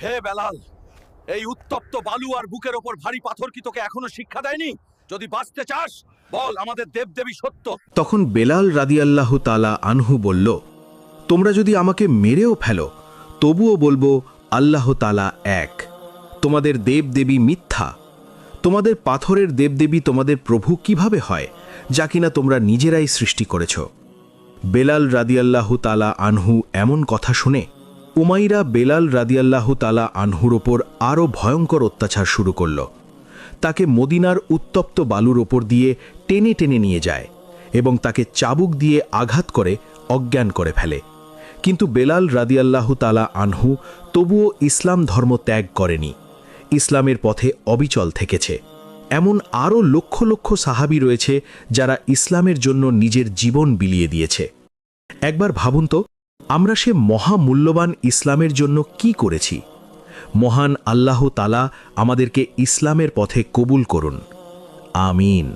হে বেলাল, এই উত্তপ্ত বালু আর বুকের ওপর ভারী পাথর কি তোকে এখনো শিক্ষা দেয়নি? যদি বাঁচতে চাস বল, আমাদের দেবদেবী সত্য। তখন বেলাল রাদিয়াল্লাহু তাআলা আনহু বলল, তোমরা যদি আমাকে মেরেও ফেলো তবুও বলবো আল্লাহ তাআলা এক, তোমাদের দেবদেবী মিথ্যা। তোমাদের পাথরের দেবদেবী তোমাদের প্রভু কিভাবে হয়, যা কিনা তোমরা নিজেরাই সৃষ্টি করেছ। বেলাল রাদিয়াল্লাহু তাআলা আনহু এমন কথা শুনে উমাইরা বেলাল রাদিয়াল্লাহু তাআলা আনহুর ওপর আরও ভয়ঙ্কর অত্যাচার শুরু করল। তাকে মদিনার উত্তপ্ত বালুর ওপর দিয়ে টেনে টেনে নিয়ে যায় এবং তাকে চাবুক দিয়ে আঘাত করে অজ্ঞান করে ফেলে। কিন্তু বেলাল রাদিয়াল্লাহু তাআলা আনহু তবুও ইসলাম ধর্ম ত্যাগ করেনি, ইসলামের পথে অবিচল থেকেছে। এমন আরও লক্ষ লক্ষ সাহাবী রয়েছে যারা ইসলামের জন্য নিজের জীবন বিলিয়ে দিয়েছে। একবার ভাবুন তো, আমরা সে মহামূল্যবান ইসলামের জন্য কি করেছি। মহান আল্লাহ তাআলা আমাদেরকে ইসলামের পথে কবুল করুন। আমিন।